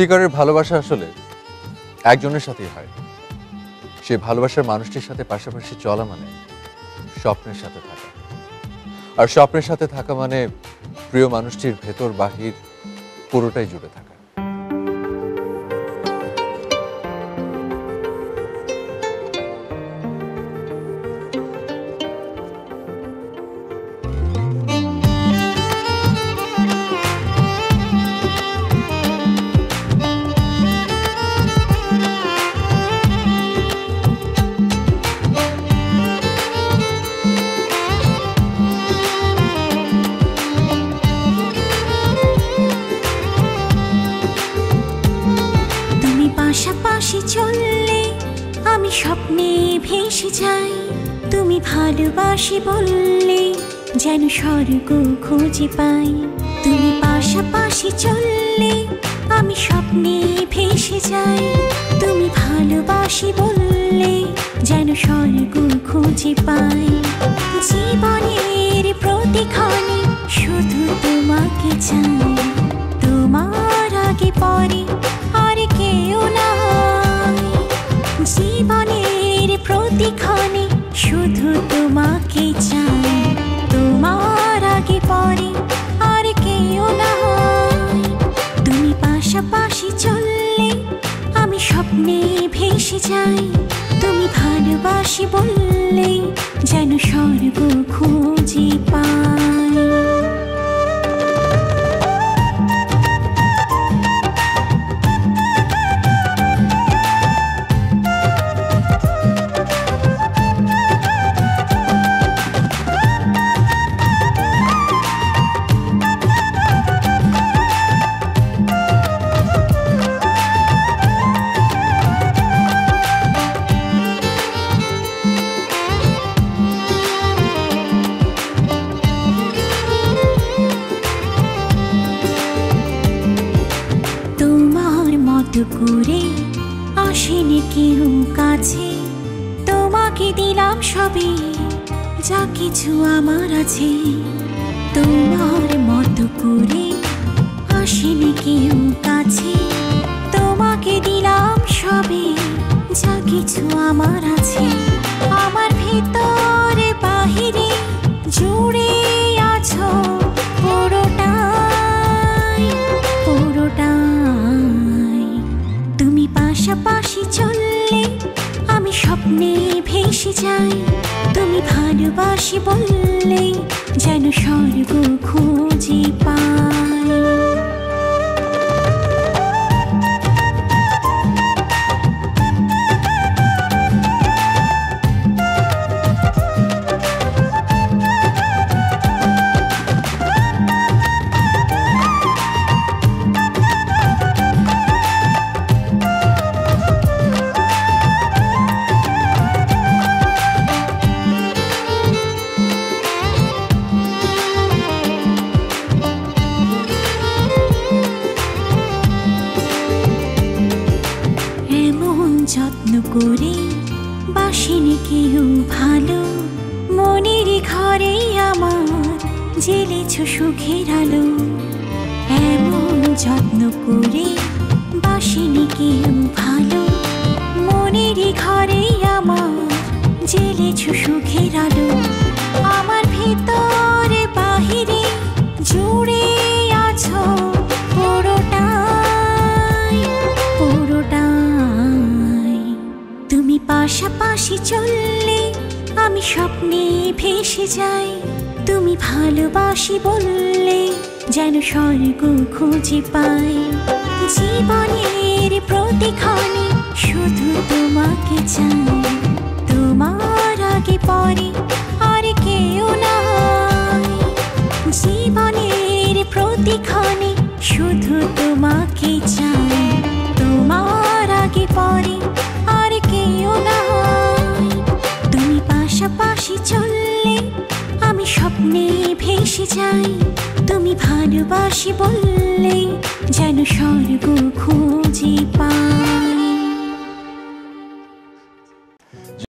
সত্যিকারের ভালোবাসা আসলে একজনের সাথেই হয়। সেই ভালোবাসার মানুষটির সাথে পাশাপাশি চলা মানে স্বপ্নের সাথে থাকা, আর স্বপ্নের সাথে থাকা মানে প্রিয় মানুষটির ভেতর বাহির পুরোটাই জুড়ে থাকা। পাশাপাশি চললে আমি স্বপ্নে ভেসে যাই, তুমি ভালোবাসি বললে যেন স্বর্গ খুঁজে পাই। তুমি পাশাপাশি চললে আমি স্বপ্নে ভেসে যাই, তুমি ভালোবাসি বললে যেন স্বর্গ খুঁজে পাই। জীবনের প্রতিক্ষণে শুধু তোমাকে চাই, তোমার আগে পরে আর কেউ নাই। জীবনের প্রতিক্ষণে শুধু তোমাকে চাই, তোমার আগে পরে আর কেউ নাই। তুমি পাশাপাশি চললে আমি স্বপ্নে ভেসে যাই, তুমি ভালোবাসি বললে যেন স্বর্গ খুঁজে পাই। করে আসেনি কেউ কাছে, তোমাকে দিলাম সবই যা কিছু আমার আছে। তোমার মতো করে আসেনি কেউ কাছে, তোমাকে দিলাম সবই যা কিছু আমার আছে। আমার ভেতরে বাহিরে জুড়ে আছো পুরোটাই পুরোটাই। তুমি পাশাপাশি চললে আমি স্বপ্নে ভেসে যাই, তুমি ভালোবাসি বললে যেন স্বর্গ খুঁজে পাই। যত্ন করে বাসিনি কেউ ভালো, মনের ঘরে আমার জ্বেলেছ সুখের আলো। এমন যত্ন করে বাসিনি কেউ ভালো, মনের ঘরে আমার জ্বেলেছ সুখের আলো। আমার ভেতরে বাহিরে জুড়ে আছো পুরোটাই পুরোটাই। তুমি পাশাপাশি চললে আমি স্বপ্নে ভেসে যাই, তুমি ভালোবাসি বললে যেন স্বর্গ খুঁজে পাই। জীবনের প্রতিক্ষণে শুধু তোমাকে চাই, তোমার আগে পরে আর কেউ নাই। জীবনের প্রতিক্ষণে শুধু তোমাকে চাই, তোমার আগে পরে আর কেউ নাই। তুমি পাশাপাশি চললে আমি স্বপ্নে ভেসে যাই, তুমি ভালোবাসি বললে যেন স্বর্গ খুঁজে পাই।